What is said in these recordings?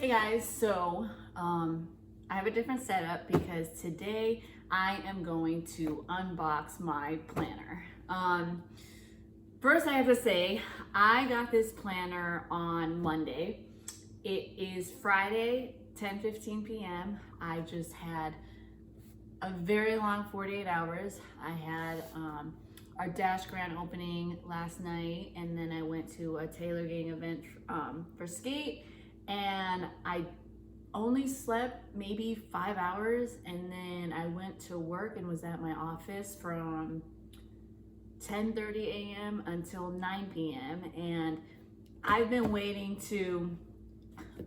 guys, so I have a different setup because today I am going to unbox my planner. First I have to say, I got this planner on Monday. It is Friday, 10:15 p.m. I just had a very long 48 hours. I had our Dash grand opening last night, and then I went to a Taylor Gang event for skate, and I only slept maybe 5 hours, and then I went to work and was at my office from 10:30 a.m. until 9 p.m. and I've been waiting to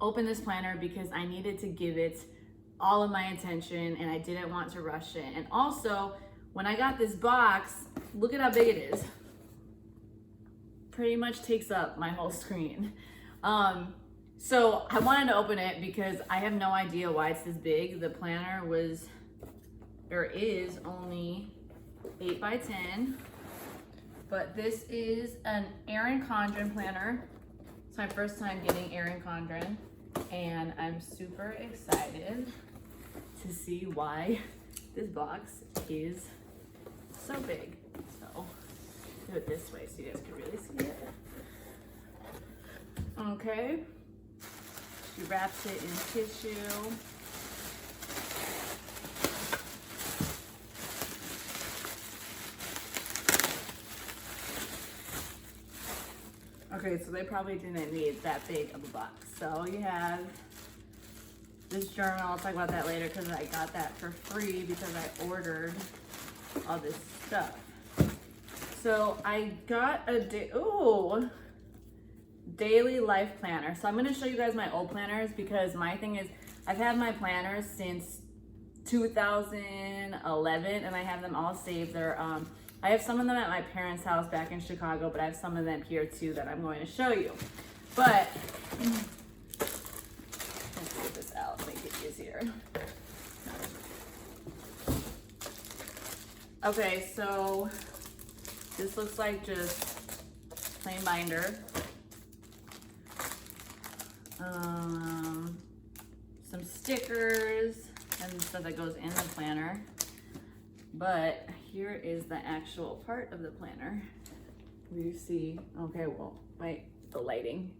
open this planner because I needed to give it all of my attention and I didn't want to rush it. And also, when I got this box, look at how big it is. Pretty much takes up my whole screen. So I wanted to open it because I have no idea why it's this big. The planner is only 8 by 10, but this is an Erin Condren planner. It's my first time getting Erin Condren, and I'm super excited to see why this box is so big. So do it this way so you guys can really see it. Okay. She wraps it in tissue. Okay, so they probably didn't need that big of a box. So you have this journal. I'll talk about that later because I got that for free because I ordered all this stuff. So I got a daily life planner. So I'm going to show you guys my old planners because my thing is I've had my planners since 2011 and I have them all saved. They're I have some of them at my parents' house back in Chicago, but I have some of them here too that I'm going to show you. But let's get this out, make it easier. Okay, so this looks like just plain binder. Some stickers and stuff that goes in the planner. But here is the actual part of the planner. You see, okay, well, wait, the lighting.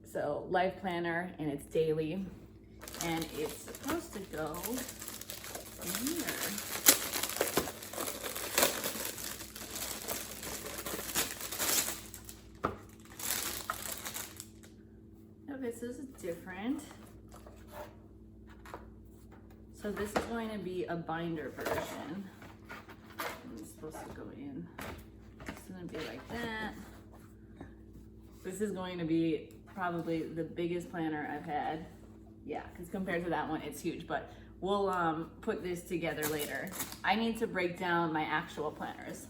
So life planner, and it's daily, and it's supposed to go in here. Okay, so this is different. So this is going to be a binder version. It's supposed to go in. It's going to be like that. This is going to be probably the biggest planner I've had. Yeah, because compared to that one, it's huge. But we'll put this together later. I need to break down my actual planners.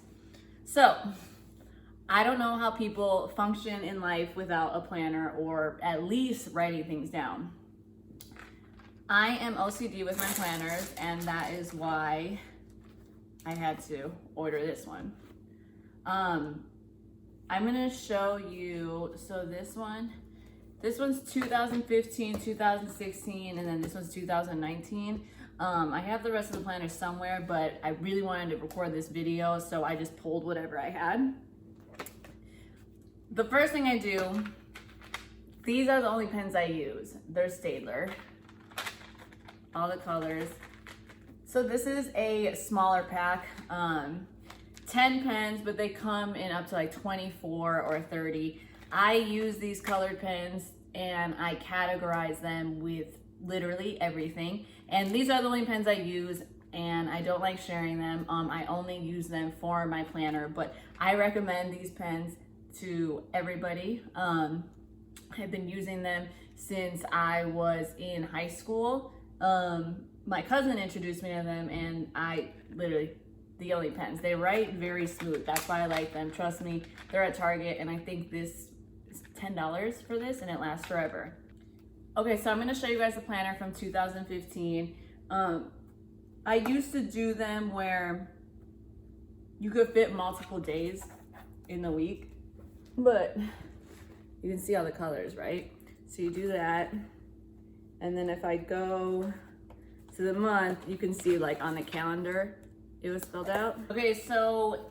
So I don't know how people function in life without a planner or at least writing things down. I am OCD with my planners, and that is why I had to order this one. I'm gonna show you, so this one's 2015, 2016, and then this one's 2019. I have the rest of the planners somewhere, but I really wanted to record this video, so I just pulled whatever I had. The first thing I do, these are the only pens I use. They're Staedtler. All the colors. So this is a smaller pack, 10 pens, but they come in up to like 24 or 30. I use these colored pens and I categorize them with literally everything. And these are the only pens I use, and I don't like sharing them. I only use them for my planner, but I recommend these pens to everybody. I've been using them since I was in high school. My cousin introduced me to them, and I literally, the only pens. They write very smooth. That's why I like them. Trust me, they're at Target, and I think this is $10 for this, and it lasts forever. Okay, so I'm gonna show you guys the planner from 2015. I used to do them where you could fit multiple days in the week, but you can see all the colors, right? So you do that, And then if I go to the month, you can see like on the calendar, it was spelled out. Okay, so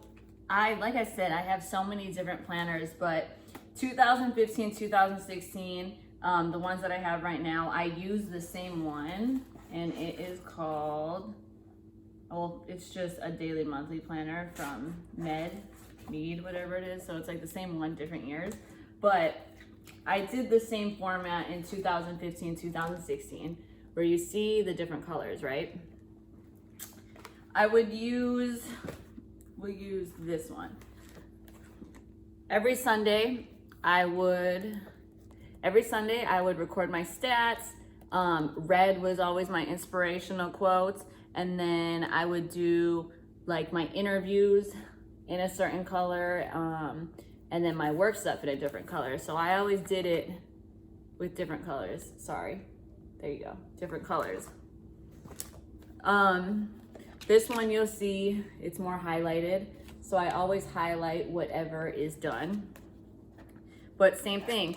like I said, I have so many different planners, but 2015, 2016, the ones that I have right now, I use the same one, and it is called, well, it's just a daily monthly planner from Mead, whatever it is. So it's like the same one, different years. But I did the same format in 2015, 2016, where you see the different colors, right? We'll use this one. Every Sunday I would record my stats. Red was always my inspirational quotes. And then I would do like my interviews in a certain color, and then my work stuff in a different color. So I always did it with different colors. Sorry, there you go, different colors. This one you'll see, it's more highlighted. So I always highlight whatever is done. But same thing,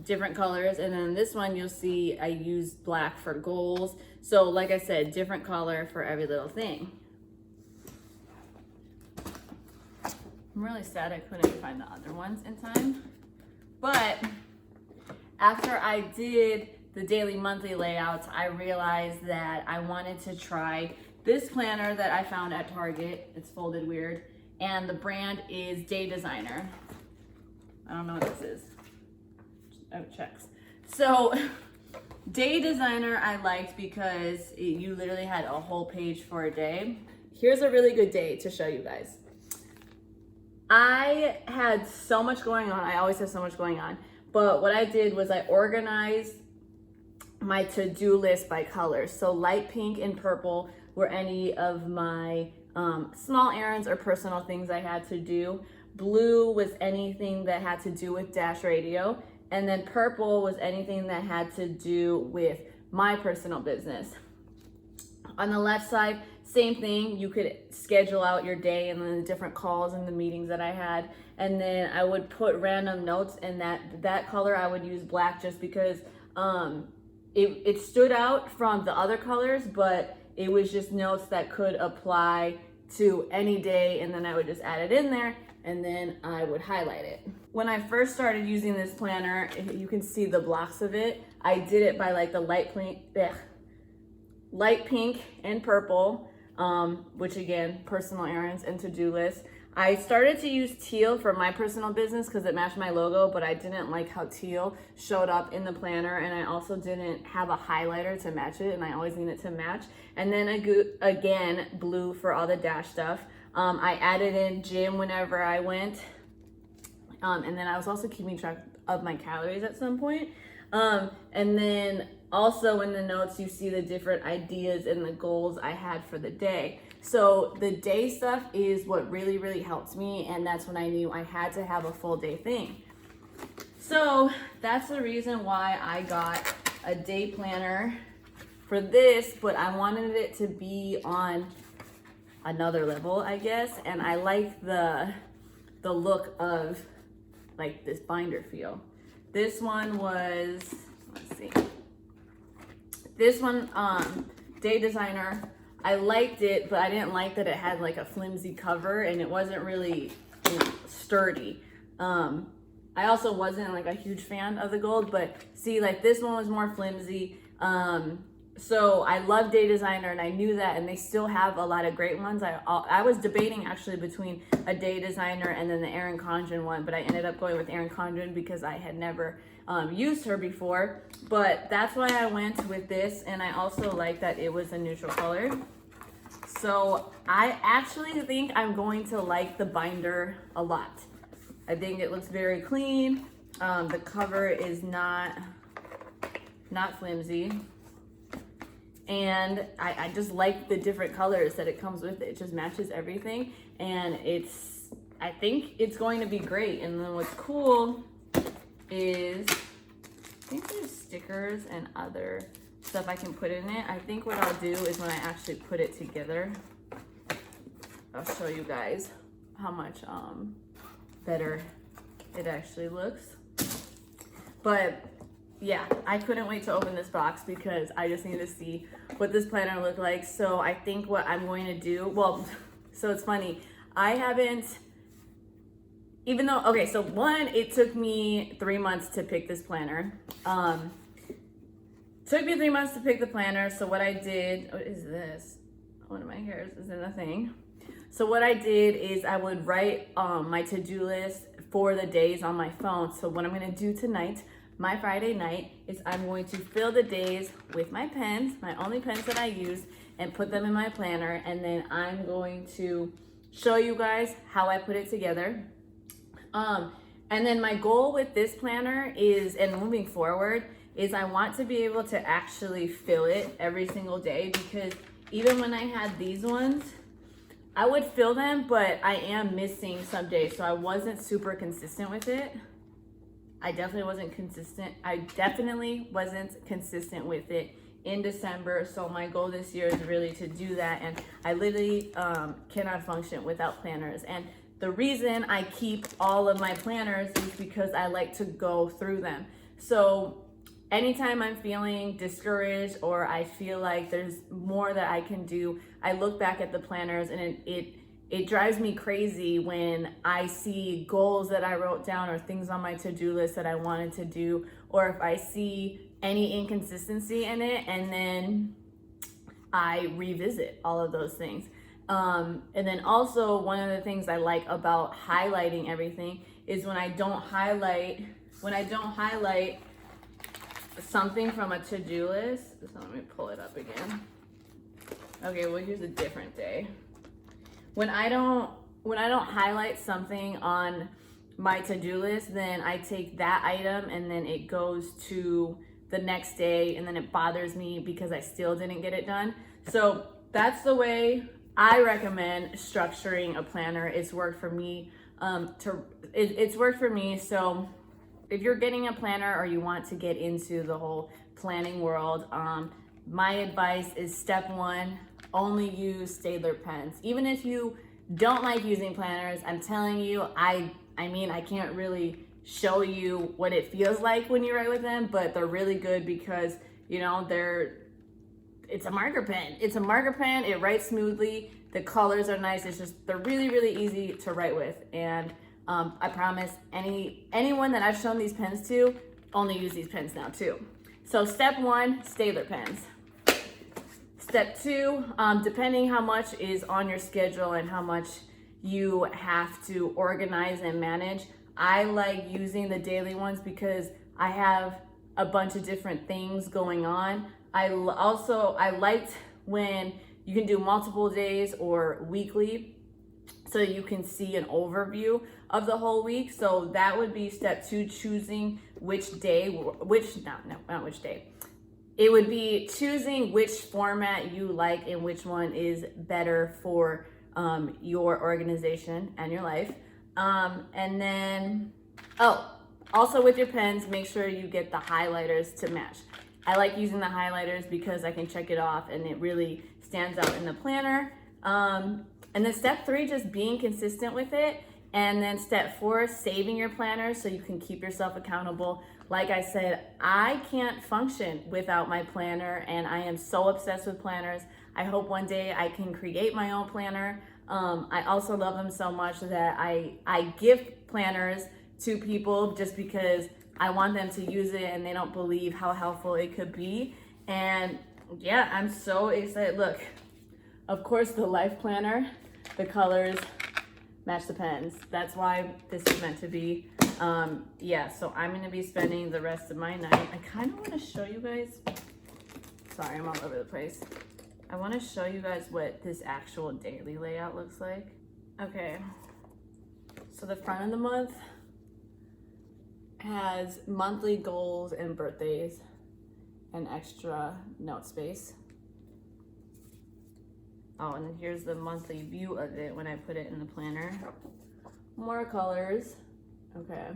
different colors. And then this one you'll see I use black for goals. So like I said, different color for every little thing. I'm really sad I couldn't find the other ones in time. But after I did the daily monthly layouts, I realized that I wanted to try this planner that I found at Target. It's folded weird. And the brand is Day Designer. I don't know what this is. Oh, checks. So Day Designer I liked because you literally had a whole page for a day. Here's a really good day to show you guys. I had so much going on. I always have so much going on. But what I did was I organized my to-do list by color. So light pink and purple were any of my small errands or personal things I had to do. Blue was anything that had to do with Dash Radio. And then purple was anything that had to do with my personal business. On the left side, same thing. You could schedule out your day and then the different calls and the meetings that I had. And then I would put random notes, and that color I would use black just because it stood out from the other colors, but it was just notes that could apply to any day, and then I would just add it in there, and then I would highlight it. When I first started using this planner, you can see the blocks of it. I did it by like the light pink and purple, which again, personal errands and to-do lists. I started to use teal for my personal business because it matched my logo, but I didn't like how teal showed up in the planner, and I also didn't have a highlighter to match it, and I always need it to match. And then again, blue for all the Dash stuff. I added in gym whenever I went, and then I was also keeping track of my calories at some point. And then also in the notes, you see the different ideas and the goals I had for the day. So the day stuff is what really, really helped me. And that's when I knew I had to have a full day thing. So that's the reason why I got a day planner for this, but I wanted it to be on another level, I guess. And I like the look of like this binder feel. This one was, let's see. This one, Day Designer, I liked it, but I didn't like that it had like a flimsy cover and it wasn't really sturdy. I also wasn't like a huge fan of the gold, but see, like this one was more flimsy. So I love Day Designer, and I knew that, and they still have a lot of great ones. I was debating actually between a Day Designer and then the Erin Condren one, but I ended up going with Erin Condren because I had never used her before. But that's why I went with this, and I also like that it was a neutral color. So I actually think I'm going to like the binder a lot. I think it looks very clean. The cover is not flimsy. And I just like the different colors that it comes with. It just matches everything, and I think it's going to be great. And then what's cool is I think there's stickers and other stuff I can put in it. I think what I'll do is when I actually put it together, I'll show you guys how much better it actually looks. But yeah, I couldn't wait to open this box because I just need to see what this planner looked like. So I think what I'm going to do, well, so it's funny. I haven't, even though, okay, so one, it took me 3 months to pick this planner. Took me 3 months to pick the planner. So what I did, what is this? One of my hairs is in a thing. So what I did is I would write my to-do list for the days on my phone. So what I'm gonna do tonight, my Friday night, is I'm going to fill the days with my pens, my only pens that I use, and put them in my planner. And then I'm going to show you guys how I put it together. And then my goal with this planner is, and moving forward, is I want to be able to actually fill it every single day, because even when I had these ones, I would fill them, but I am missing some days. So I wasn't super consistent with it. I definitely wasn't consistent with it in December. So my goal this year is really to do that. And I literally cannot function without planners. And the reason I keep all of my planners is because I like to go through them. So anytime I'm feeling discouraged or I feel like there's more that I can do, I look back at the planners, and it drives me crazy when I see goals that I wrote down or things on my to-do list that I wanted to do, or if I see any inconsistency in it, and then I revisit all of those things. And then also one of the things I like about highlighting everything is when I don't highlight something from a to-do list. So let me pull it up again. Okay, well, here's a different day. When I don't highlight something on my to-do list, then I take that item and then it goes to the next day, and then it bothers me because I still didn't get it done. So that's the way I recommend structuring a planner. It's worked for me. It's worked for me. So if you're getting a planner or you want to get into the whole planning world, my advice is step one, only use Staedtler pens. Even if you don't like using planners, I'm telling you, I mean, I can't really show you what it feels like when you write with them, but they're really good because, you know, it's a marker pen. It's a marker pen. It writes smoothly. The colors are nice. They're really, really easy to write with. And I promise anyone that I've shown these pens to only use these pens now too. So step one, Staedtler pens. Step two, depending how much is on your schedule and how much you have to organize and manage, I like using the daily ones because I have a bunch of different things going on. I liked when you can do multiple days or weekly, so you can see an overview of the whole week. So that would be step two, choosing which day, not which day. It would be choosing which format you like and which one is better for your organization and your life. And then, also with your pens, make sure you get the highlighters to match. I like using the highlighters because I can check it off and it really stands out in the planner. And then step three, just being consistent with it. And then step four, saving your planner so you can keep yourself accountable. Like I said, I can't function without my planner, and I am so obsessed with planners. I hope one day I can create my own planner. I also love them so much that I give planners to people just because I want them to use it and they don't believe how helpful it could be. And yeah, I'm so excited. Look, of course, the life planner, the colors match the pens. That's why this is meant to be. Yeah, so I'm gonna be spending the rest of my night. I kind of want to show you guys, sorry, I'm all over the place. I want to show you guys what this actual daily layout looks like. Okay, so the front of the month has monthly goals and birthdays and extra note space. Oh, and here's the monthly view of it when I put it in the planner. More colors. Okay,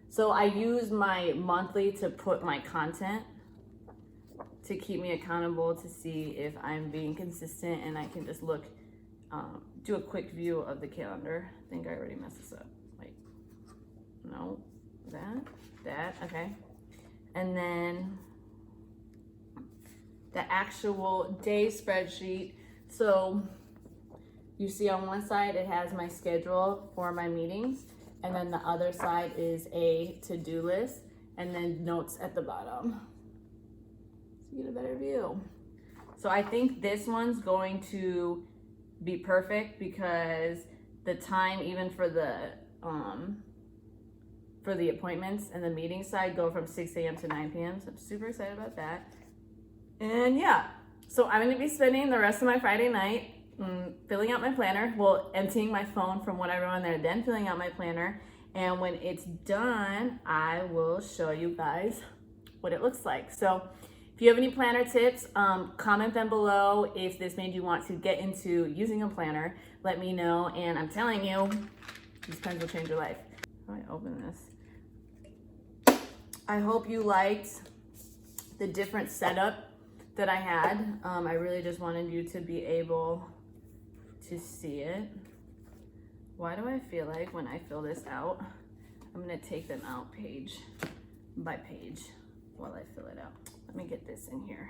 so I use my monthly to put my content to keep me accountable, to see if I'm being consistent, and I can just look, do a quick view of the calendar. I think I already messed this up. Wait, no, that, okay. and then the actual day spreadsheet. So you see on one side it has my schedule for my meetings, and then the other side is a to-do list, and then notes at the bottom. So you get a better view. So I think this one's going to be perfect because the time even for the appointments and the meeting side go from 6 a.m. to 9 p.m. So I'm super excited about that. And yeah, so I'm gonna be spending the rest of my Friday night filling out my planner, well, emptying my phone from what I wrote on there, then filling out my planner. And when it's done, I will show you guys what it looks like. So if you have any planner tips, comment them below. If this made you want to get into using a planner, let me know. And I'm telling you, these pens will change your life. How do I open this? I hope you liked the different setup that I had. I really just wanted you to be able to see it. Why do I feel like when I fill this out, I'm gonna take them out page by page while I fill it out. Let me get this in here,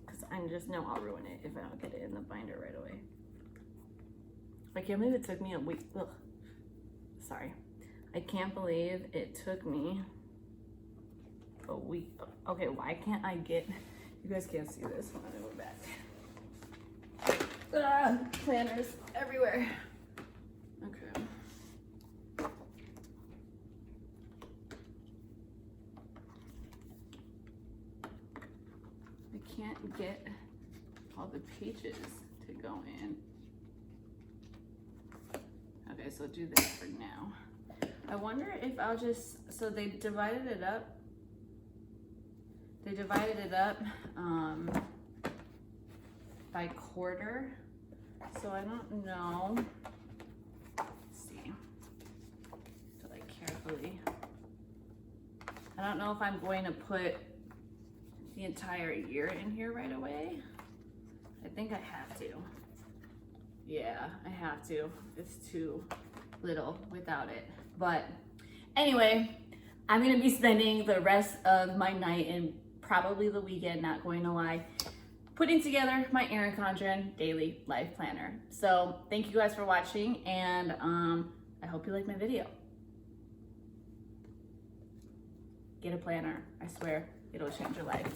because I just know I'll ruin it if I don't get it in the binder right away. I can't believe it took me a week. Ugh. Sorry. I can't believe it took me a week. Okay, why can't I get, you guys can't see this when I go back. Planners everywhere. Okay. I can't get all the pages to go in. Okay, so do that for now. I wonder if I'll just, so they divided it up. They divided it up by quarter. So I don't know. Let's see. So like carefully. I don't know if I'm going to put the entire year in here right away. I think I have to. Yeah, I have to. It's too little without it. But anyway, I'm gonna be spending the rest of my night and probably the weekend, not going to lie, putting together my Erin Condren daily life planner. So thank you guys for watching, and I hope you like my video. Get a planner, I swear, it'll change your life.